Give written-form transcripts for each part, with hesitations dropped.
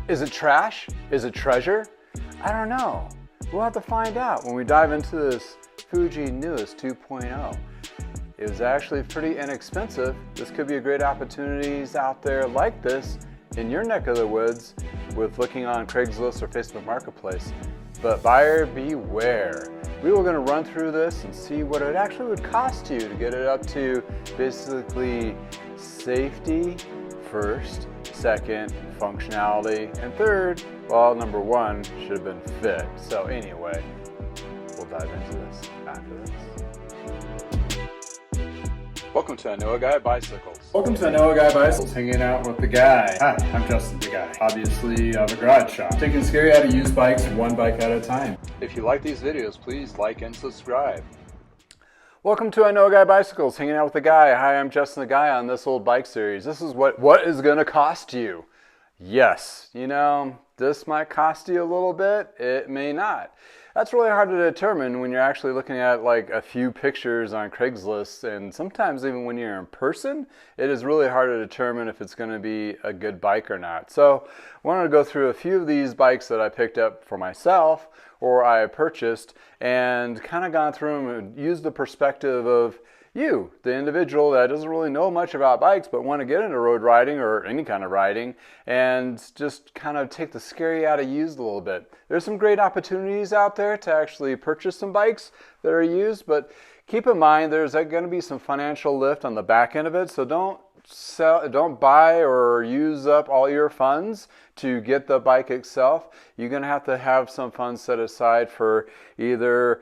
Is it trash? Is it treasure? I don't know. We'll have to find out when we dive into this Fuji newest 2.0. It was actually pretty inexpensive. This could be a great opportunities out there like this in your neck of the woods with looking on Craigslist or Facebook Marketplace. But buyer beware. We were going to run through this and see what it actually would cost you to get it up to basically safety first, second, functionality, and third, well, number one should have been fit. So anyway, we'll dive into this after this. Welcome to I Know a Guy Bicycles. Welcome to I Know a Guy Bicycles, hanging out with the guy. Hi, I'm Justin, the guy. Obviously, of a garage shop. Taking scary how to use bikes one bike at a time. If you like these videos, please like and subscribe. Welcome to I Know a Guy Bicycles, hanging out with the guy. Hi, I'm Justin, the guy on this old bike series. This is what is going to cost you. Yes, you know, this might cost you a little bit. It may not. That's really hard to determine when you're actually looking at like a few pictures on Craigslist, and sometimes even when you're in person, it is really hard to determine if it's going to be a good bike or not. So I wanted to go through a few of these bikes that I picked up for myself or I purchased and kind of gone through them and used the perspective of you, the individual that doesn't really know much about bikes but want to get into road riding or any kind of riding and just kind of take the scary out of used a little bit. There's some great opportunities out there to actually purchase some bikes that are used, but keep in mind there's going to be some financial lift on the back end of it, so don't buy or use up all your funds to get the bike itself. You're going to have some funds set aside for either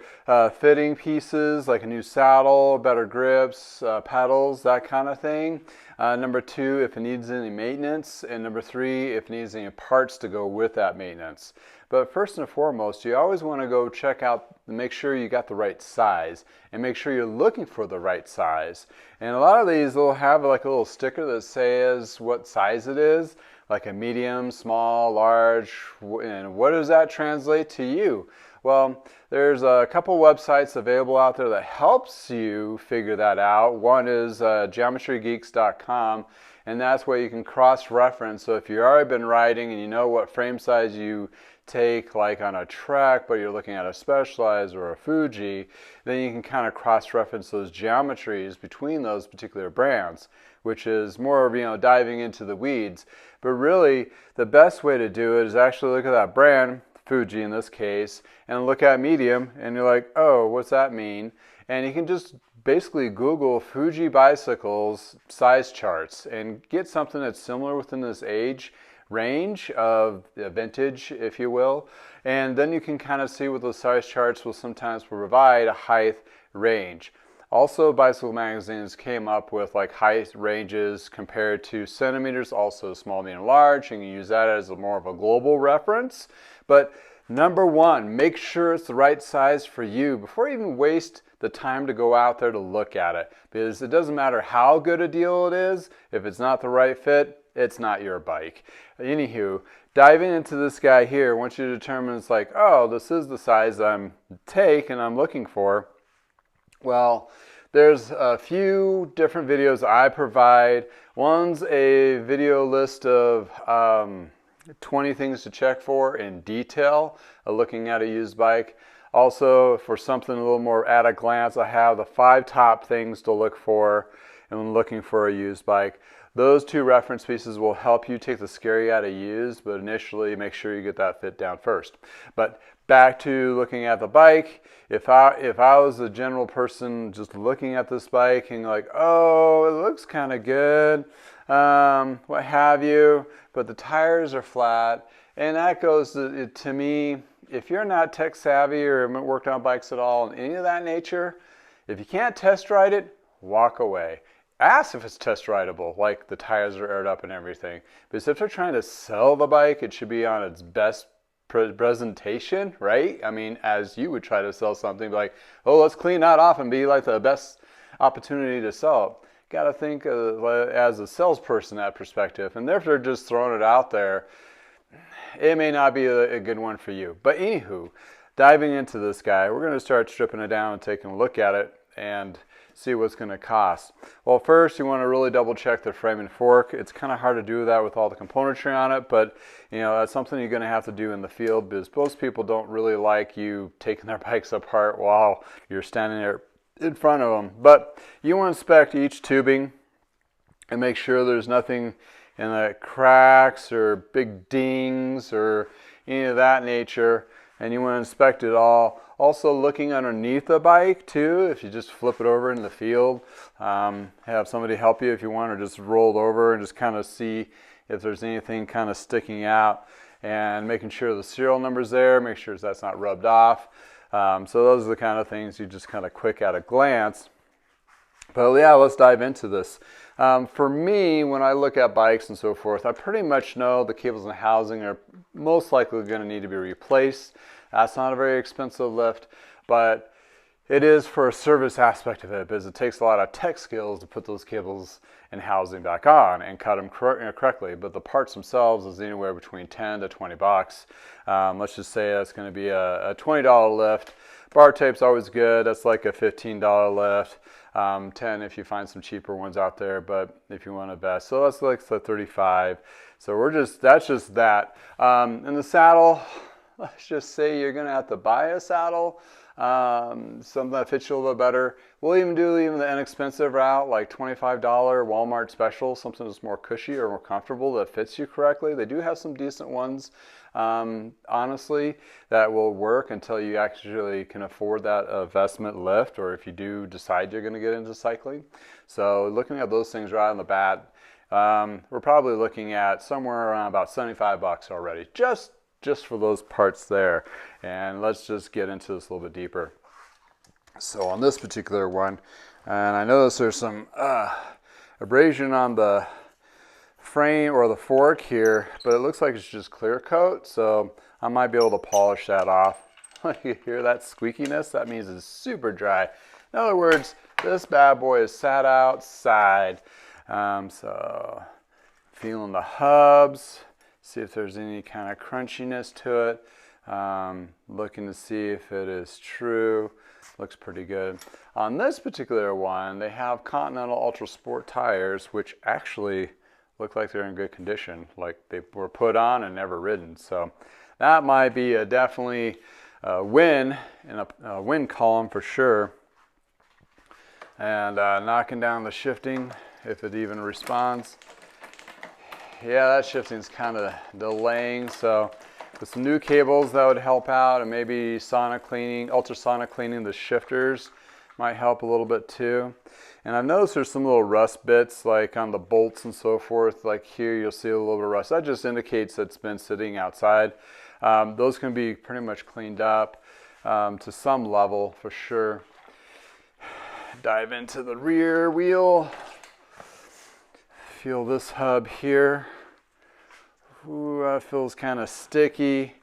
fitting pieces like a new saddle, better grips, pedals, that kind of thing. Number two, if it needs any maintenance, and number three, if it needs any parts to go with that maintenance. But first and foremost, you always want to go check out, make sure you got the right size and make sure you're looking for the right size. And a lot of these will have like a little sticker that says what size it is, like a medium, small, large, and what does that translate to you? Well, there's a couple websites available out there that helps you figure that out. One is geometrygeeks.com, and that's where you can cross-reference. So if you've already been riding and you know what frame size you take, like on a Trek, but you're looking at a Specialized or a Fuji, then you can kind of cross-reference those geometries between those particular brands, which is more of, you know, diving into the weeds. But really, the best way to do it is actually look at that brand, Fuji in this case, and look at medium, and you're like, oh, what's that mean? And you can just basically Google Fuji bicycles size charts and get something that's similar within this age range of vintage, if you will, and then you can kind of see what those size charts will sometimes provide a height range. Also, bicycle magazines came up with like height ranges compared to centimeters, also small, medium, large, and you can use that as more of a global reference. But number one, make sure it's the right size for you before you even waste the time to go out there to look at it, because it doesn't matter how good a deal it is, if it's not the right fit, it's not your bike. Anywho, diving into this guy here, once you determine it's like, oh, this is the size I'm looking for, well, there's a few different videos I provide. One's a video list of 20 things to check for in detail, looking at a used bike. Also, for something a little more at a glance, I have the 5 top things to look for when looking for a used bike. Those 2 reference pieces will help you take the scary out of used, but initially make sure you get that fit down first. But back to looking at the bike, if I was a general person just looking at this bike and like, oh, it looks kind of good, what have you, but the tires are flat, and that goes to me, if you're not tech savvy or haven't worked on bikes at all in any of that nature, if you can't test ride it, walk away. Ask if it's test rideable, like the tires are aired up and everything. Because if they're trying to sell the bike, it should be on its best presentation, right? I mean, as you would try to sell something, like, oh, let's clean that off and be like the best opportunity to sell it. Got to think as a salesperson that perspective. And if they're just throwing it out there, it may not be a good one for you. But anywho, diving into this guy, we're going to start stripping it down and taking a look at it and see what's going to cost. Well, first you want to really double check the frame and fork. It's kind of hard to do that with all the componentry on it, but you know, that's something you're going to have to do in the field, because most people don't really like you taking their bikes apart while you're standing there in front of them. But you want to inspect each tubing and make sure there's nothing in the cracks or big dings or any of that nature, and you want to inspect it all. Also looking underneath the bike too, if you just flip it over in the field, have somebody help you if you want, or just roll it over and just kind of see if there's anything kind of sticking out, and making sure the serial number's there, make sure that's not rubbed off. So those are the kind of things you just kind of quick at a glance. But yeah, let's dive into this. For me, when I look at bikes and so forth, I pretty much know the cables and housing are most likely going to need to be replaced. That's not a very expensive lift, but it is for a service aspect of it, because it takes a lot of tech skills to put those cables and housing back on and cut them correctly. But the parts themselves is anywhere between 10 to 20 bucks. Let's just say that's going to be a $20 lift. Bar tape's always good. That's like a $15 lift. 10 if you find some cheaper ones out there, but if you want to invest, so that's like the 35. So that's just that. In the saddle, let's just say you're going to have to buy a saddle, something that fits you a little bit better. We'll even do the inexpensive route, like $25 Walmart special, something that's more cushy or more comfortable that fits you correctly. They do have some decent ones, honestly, that will work until you actually can afford that investment lift, or if you do decide you're going to get into cycling. So looking at those things right on the bat, we're probably looking at somewhere around about 75 bucks already, just for those parts there. And let's just get into this a little bit deeper. So on this particular one, and I notice there's some abrasion on the frame or the fork here, but it looks like it's just clear coat, so I might be able to polish that off. You hear that squeakiness? That means it's super dry. In other words, this bad boy is sat outside. So feeling the hubs, see if there's any kind of crunchiness to it. Looking to see if it is true. Looks pretty good. On this particular one, they have Continental Ultra Sport tires, which actually look like they're in good condition, like they were put on and never ridden. So that might be definitely a win in a win column for sure. And knocking down the shifting, if it even responds. Yeah, that shifting's kind of delaying, so with some new cables that would help out, and maybe sonic cleaning, ultrasonic cleaning the shifters might help a little bit too. And I've noticed there's some little rust bits like on the bolts and so forth, like here you'll see a little bit of rust. That just indicates that it's been sitting outside. Those can be pretty much cleaned up to some level for sure. Dive into the rear wheel. Feel this hub here. Ooh, feels kind of sticky.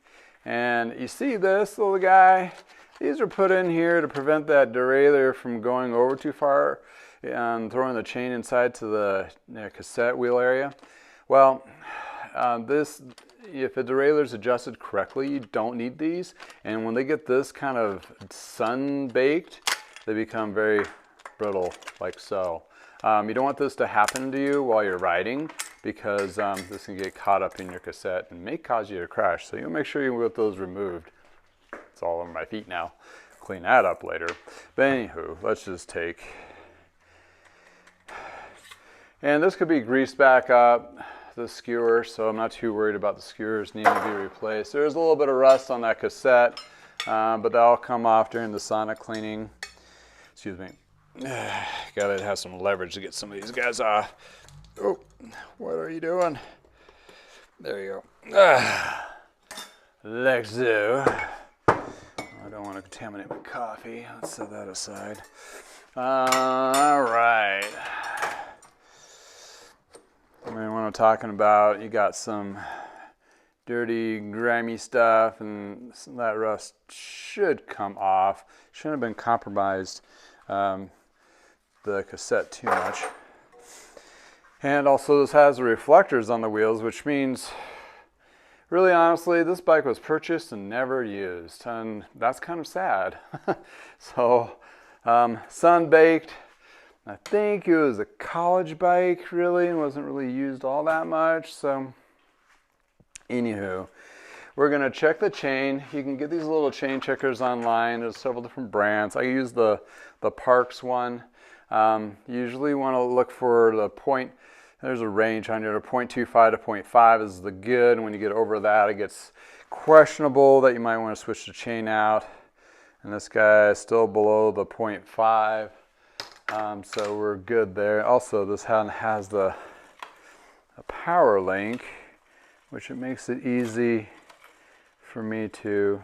And you see this little guy? These are put in here to prevent that derailleur from going over too far and throwing the chain inside to the cassette wheel area. Well, if the derailleur is adjusted correctly, you don't need these. And when they get this kind of sun-baked, they become very brittle, like so. You don't want this to happen to you while you're riding, because this can get caught up in your cassette and may cause you to crash. So you'll make sure you get those removed. It's all over my feet now. Clean that up later. But anywho, let's just take, and this could be greased back up, the skewer, so I'm not too worried about the skewers needing to be replaced. There's a little bit of rust on that cassette, but that'll come off during the sonic cleaning. Excuse me. Gotta have some leverage to get some of these guys off. Oh, what are you doing? There you go. Like so. I don't want to contaminate my coffee. Let's set that aside. All right. I mean, what I'm talking about, you got some dirty, grimy stuff, and some of that rust should come off. Shouldn't have been compromised the cassette too much. And also this has the reflectors on the wheels, which means, really honestly, this bike was purchased and never used, and that's kind of sad. So sun-baked, I think it was a college bike, really, and wasn't really used all that much. So, anywho, we're going to check the chain. You can get these little chain checkers online. There's several different brands. I use the Parks one. Usually want to look for the point. There's a range on here, 0.25 to 0.5 is the good. And when you get over that, it gets questionable that you might want to switch the chain out. And this guy is still below the 0.5. So we're good there. Also, this one has a power link, which it makes it easy for me to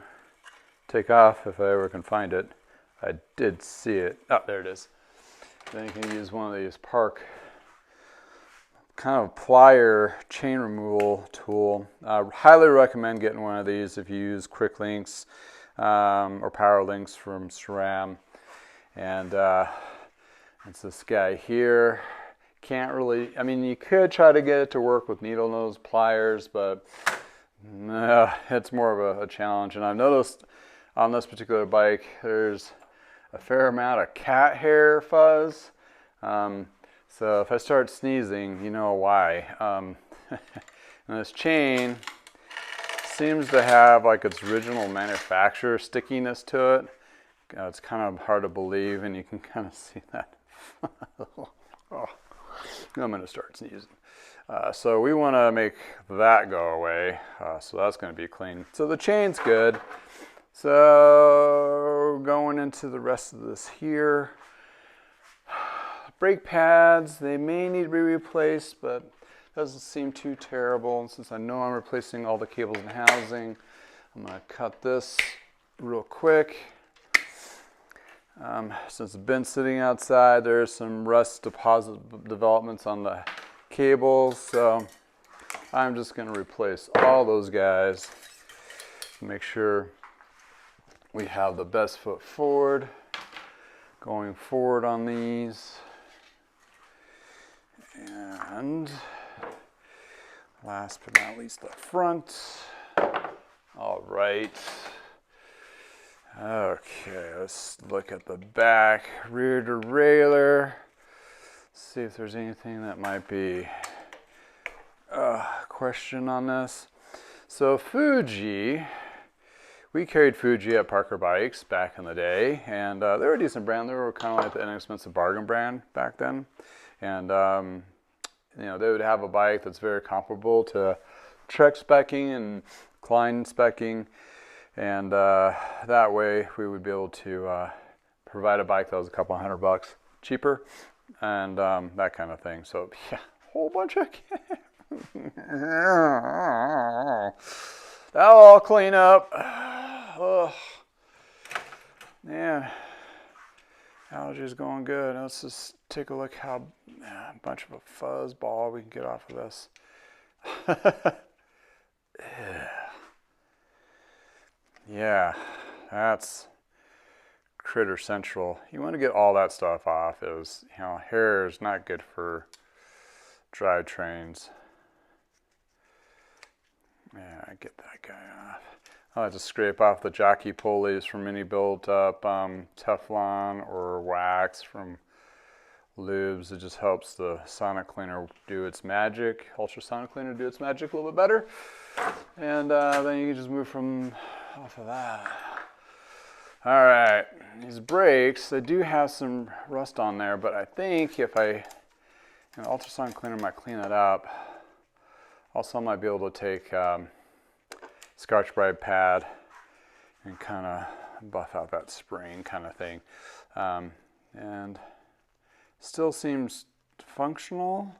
take off if I ever can find it. I did see it. Oh, there it is. Then you can use one of these Park kind of plier chain removal tool. I highly recommend getting one of these if you use quick links or power links from SRAM. And it's this guy here. Can't really, I mean, you could try to get it to work with needle nose pliers, but no, it's more of a challenge. And I've noticed on this particular bike, there's a fair amount of cat hair fuzz. So if I start sneezing, you know why. And this chain seems to have like its original manufacturer stickiness to it. It's kind of hard to believe, and you can kind of see that. Oh, I'm going to start sneezing. So we want to make that go away. So that's going to be clean. So the chain's good. So going into the rest of this here. Brake pads, they may need to be replaced, but doesn't seem too terrible. And since I know I'm replacing all the cables and housing, I'm going to cut this real quick. Since it's been sitting outside, there's some rust deposit developments on the cables, so I'm just going to replace all those guys. Make sure we have the best foot forward going forward on these. And last but not least, the front. All right. Okay, let's look at the back. Rear derailleur. See if there's anything that might be a question on this. So Fuji, we carried Fuji at Parker Bikes back in the day, and they were a decent brand. They were kind of like the inexpensive bargain brand back then. And you know, they would have a bike that's very comparable to Trek specking and Klein specking. And that way we would be able to provide a bike that was a couple $100 cheaper and that kind of thing. So yeah, whole bunch of that'll all clean up. Oh, man, allergies going good. Let's just take a look how bunch of a fuzz ball we can get off of this. Yeah, that's critter central. You want to get all that stuff off. It was, you know, hair is not good for drivetrains. Yeah, I get that guy off. I like to scrape off the jockey pulleys from any built up Teflon or wax from lubes. It just helps the sonic cleaner do its magic, ultrasonic cleaner do its magic a little bit better. And then you can just move from off of that. All right, these brakes, they do have some rust on there, but I think if an ultrasonic cleaner might clean it up. Also, I might be able to take Scotch-Brite pad and kind of buff out that spring kind of thing. And still seems functional.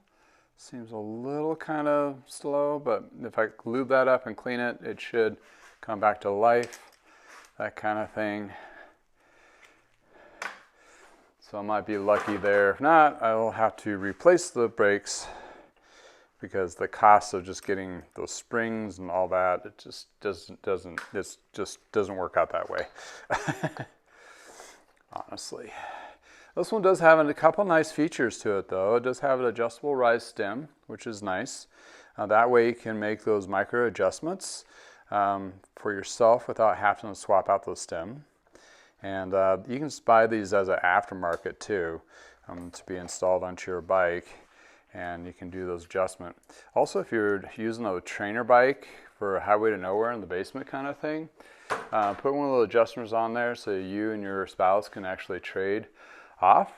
Seems a little kind of slow, but if I lube that up and clean it, it should come back to life, that kind of thing. So I might be lucky there. If not, I will have to replace the brakes because the cost of just getting those springs and all that, it just doesn't work out that way. Honestly. This one does have a couple nice features to it though. It does have an adjustable rise stem, which is nice. That way you can make those micro adjustments for yourself without having to swap out the stem. And you can buy these as an aftermarket too. to be installed onto your bike, and you can do those adjustments. Also, if you're using a trainer bike for a highway to nowhere in the basement kind of thing, put one of those adjusters on there so you and your spouse can actually trade off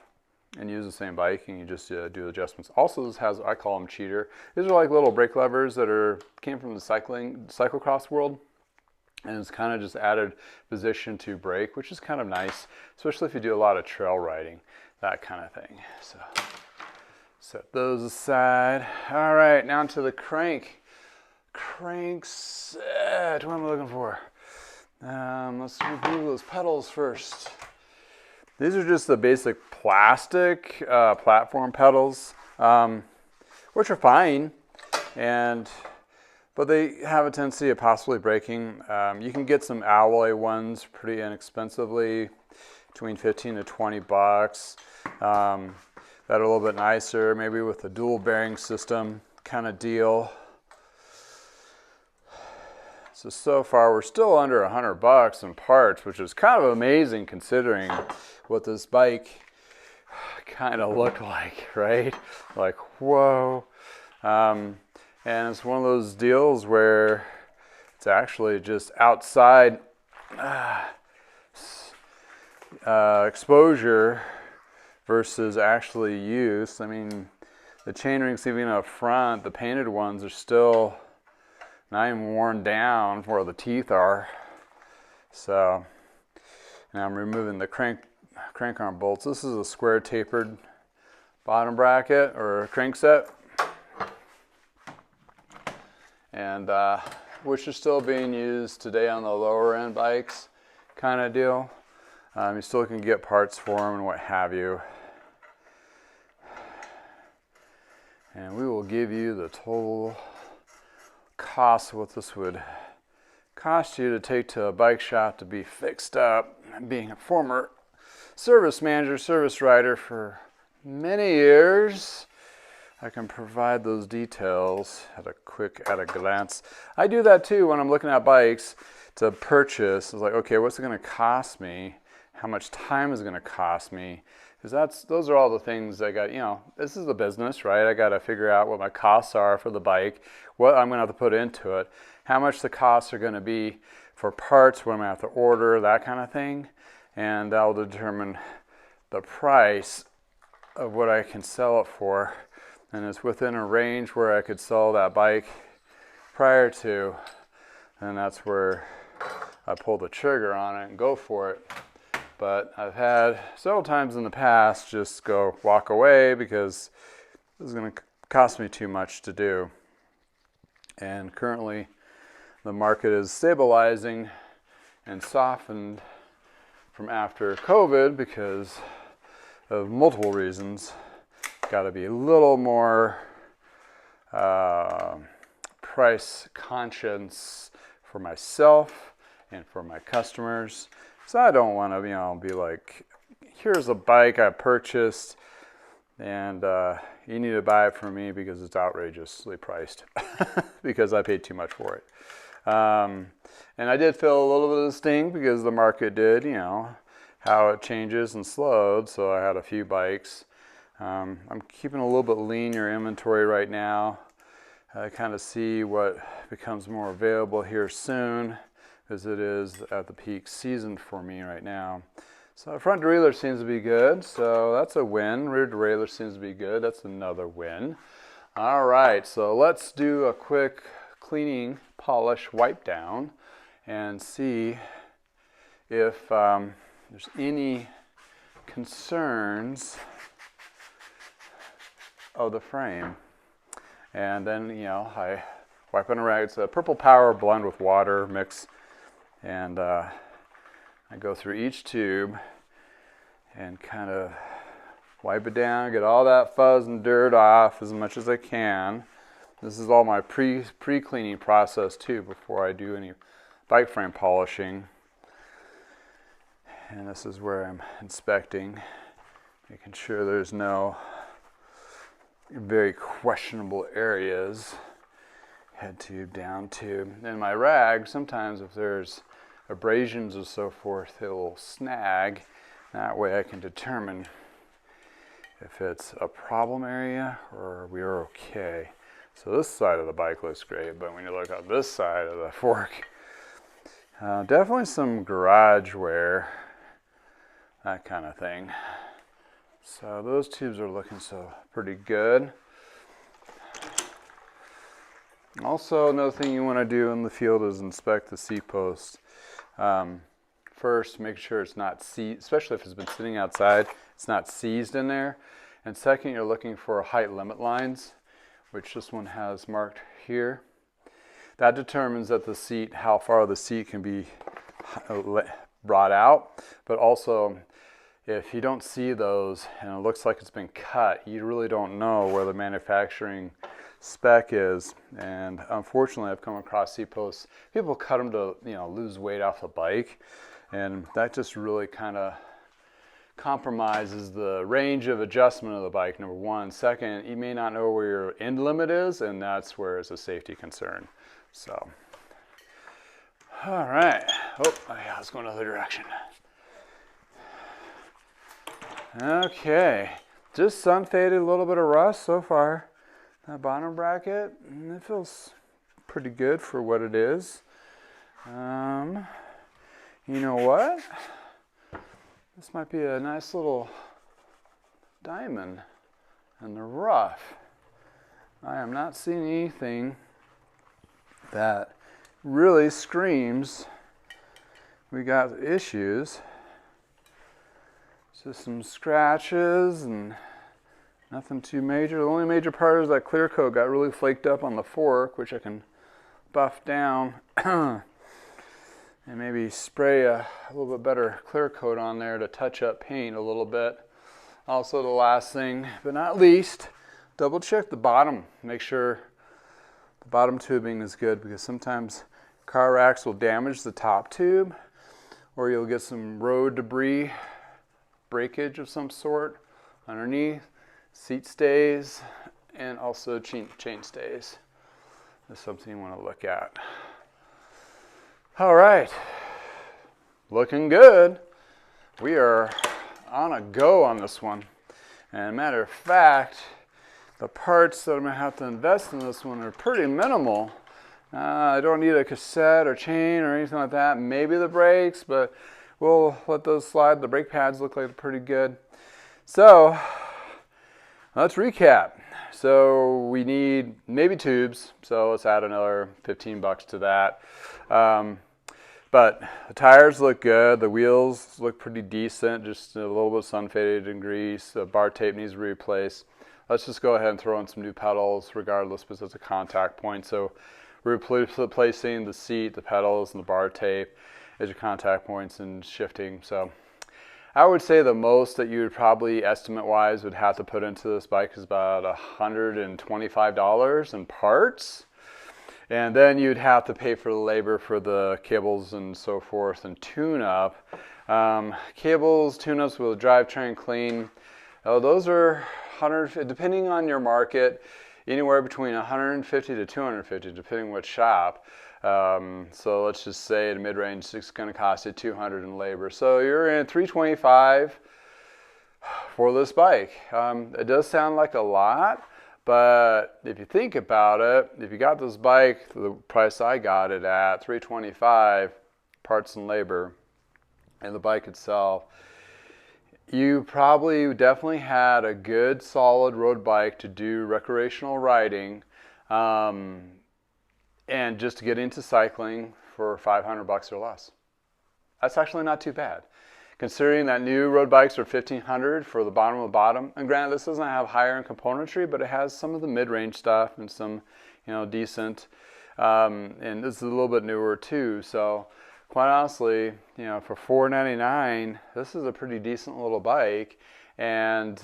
and use the same bike, and you just do the adjustments. Also, this has, I call them cheater. These are like little brake levers that came from the cyclocross world, and it's kind of just added position to brake, which is kind of nice, especially if you do a lot of trail riding, that kind of thing. So set those aside. All right, now to the crank. Crank set. What am I looking for? Let's remove those pedals first. These are just the basic plastic platform pedals, which are fine, but they have a tendency of possibly breaking. You can get some alloy ones pretty inexpensively, between 15 to 20 bucks. That are a little bit nicer, maybe with a dual bearing system kind of deal. So far we're still under 100 bucks in parts, which is kind of amazing considering what this bike kind of looked like, right? Like, whoa. And it's one of those deals where it's actually just outside exposure versus actually use. I mean, the chain rings even up front, the painted ones are still not even worn down where the teeth are. So now I'm removing the crank arm bolts. This is a square tapered bottom bracket or crank set, and which is still being used today on the lower end bikes kind of deal. You still can get parts for them and what have you. And we will give you the total cost of what this would cost you to take to a bike shop to be fixed up. Being a former service manager, service rider for many years, I can provide those details at a glance. I do that too when I'm looking at bikes to purchase. It's like, okay, what's it going to cost me? How much time is it going to cost me? Because those are all the things I got, this is a business, right? I got to figure out what my costs are for the bike, what I'm going to have to put into it, how much the costs are going to be for parts, what I'm going to have to order, that kind of thing. And that'll determine the price of what I can sell it for. And it's within a range where I could sell that bike prior to, and that's where I pull the trigger on it and go for it. But I've had several times in the past just walk away because this is going to cost me too much to do. And currently the market is stabilizing and softened from after COVID because of multiple reasons. Got to be a little more price conscious for myself and for my customers. So I don't want to, be like, here's a bike I purchased, and you need to buy it from me because it's outrageously priced because I paid too much for it. And I did feel a little bit of the sting because the market did, how it changes and slowed. So I had a few bikes. I'm keeping a little bit leaner inventory right now. I kind of see what becomes more available here soon, as it is at the peak season for me right now. So front derailleur seems to be good, so that's a win. Rear derailleur seems to be good, that's another win. All right, so let's do a quick cleaning, polish, wipe down, and see if there's any concerns of the frame. And then, I wipe on a rag. It's a Purple Power blend with water mix. And I go through each tube and kind of wipe it down, get all that fuzz and dirt off as much as I can. This is all my pre-cleaning process too before I do any bike frame polishing. And this is where I'm inspecting, making sure there's no very questionable areas. Head tube, down tube. And my rag, sometimes if there's abrasions and so forth, it will snag. That way I can determine if it's a problem area or we are okay. So this side of the bike looks great, but when you look at this side of the fork, definitely some garage wear, that kind of thing. So those tubes are looking pretty good. Also, another thing you want to do in the field is inspect the seat post. First, make sure it's not seized, especially if it's been sitting outside, it's not seized in there. And second, you're looking for height limit lines, which this one has marked here. That determines that the seat, how far the seat can be brought out, but also if you don't see those and it looks like it's been cut, you really don't know where the manufacturing spec is. And unfortunately, I've come across seat posts, people cut them to lose weight off the bike, and that just really kind of compromises the range of adjustment of the bike, number one. Second, you may not know where your end limit is, and that's where it's a safety concern. So, all right. Oh, yeah, let's go another direction. Okay, just sun faded, a little bit of rust so far. That bottom bracket, it feels pretty good for what it is. You know what? This might be a nice little diamond in the rough. I am not seeing anything that really screams we got issues. Just some scratches and nothing too major. The only major part is that clear coat got really flaked up on the fork, which I can buff down and maybe spray a little bit better clear coat on there to touch up paint a little bit. Also, the last thing, but not least, double check the bottom. Make sure the bottom tubing is good, because sometimes car racks will damage the top tube, or you'll get some road debris, breakage of some sort underneath, seat stays, and also chain stays. That's something you want to look at. All right, looking good. We are on a go on this one. And matter of fact, the parts that I'm going to have to invest in this one are pretty minimal. I don't need a cassette or chain or anything like that. Maybe the brakes, but we'll let those slide. The brake pads look like they're pretty good. So let's recap. So we need maybe tubes. So let's add another $15 to that. But the tires look good. The wheels look pretty decent. Just a little bit sun faded and grease. The bar tape needs to be replaced. Let's just go ahead and throw in some new pedals regardless, because it's a contact point. So we're replacing the seat, the pedals, and the bar tape as your contact points and shifting. So I would say the most that you would probably estimate-wise would have to put into this bike is about $125 in parts. And then you'd have to pay for the labor for the cables and so forth and tune-up. Cables, tune-ups with a drivetrain clean, those are depending on your market, anywhere between 150 to 250, depending what shop. So let's just say at mid-range, it's going to cost you 200 in labor. So you're in 325 for this bike. It does sound like a lot, but if you think about it, if you got this bike for the price I got it at, 325 parts and labor, and the bike itself, you probably definitely had a good solid road bike to do recreational riding, and just to get into cycling for $500 or less. That's actually not too bad, considering that new road bikes are $1,500 for the bottom of the bottom. And granted, this doesn't have higher end componentry, but it has some of the mid-range stuff and some, decent. And this is a little bit newer too. So quite honestly, for $499, this is a pretty decent little bike. And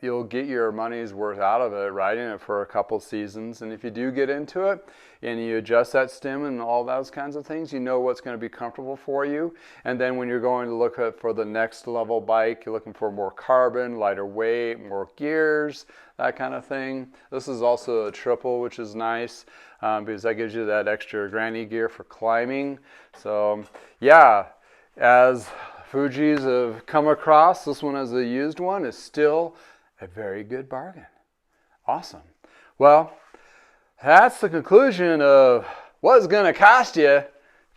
you'll get your money's worth out of it riding it for a couple seasons. And if you do get into it and you adjust that stem and all those kinds of things, you know what's going to be comfortable for you. And then when you're going to look for the next level bike, you're looking for more carbon, lighter weight, more gears, that kind of thing. This is also a triple, which is nice, because that gives you that extra granny gear for climbing. So yeah, as Fujis have come across, this one as a used one, is still a very good bargain. Awesome. Well, that's the conclusion of what's going to cost you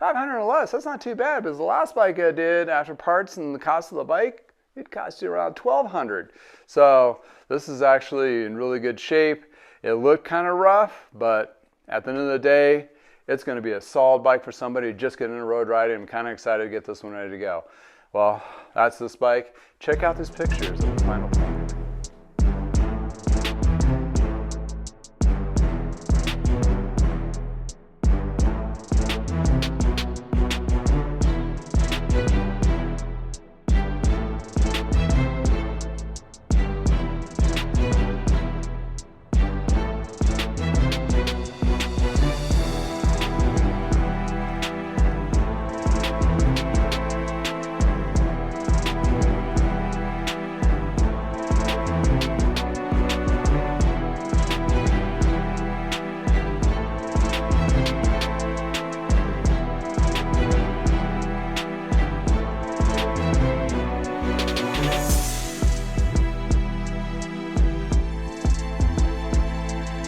$500 or less. That's not too bad, because the last bike I did, after parts and the cost of the bike, it cost you around $1,200. So this is actually in really good shape. It looked kind of rough, but at the end of the day, it's going to be a solid bike for somebody just getting into road riding. I'm kind of excited to get this one ready to go. Well, that's this bike. Check out these pictures of the final product.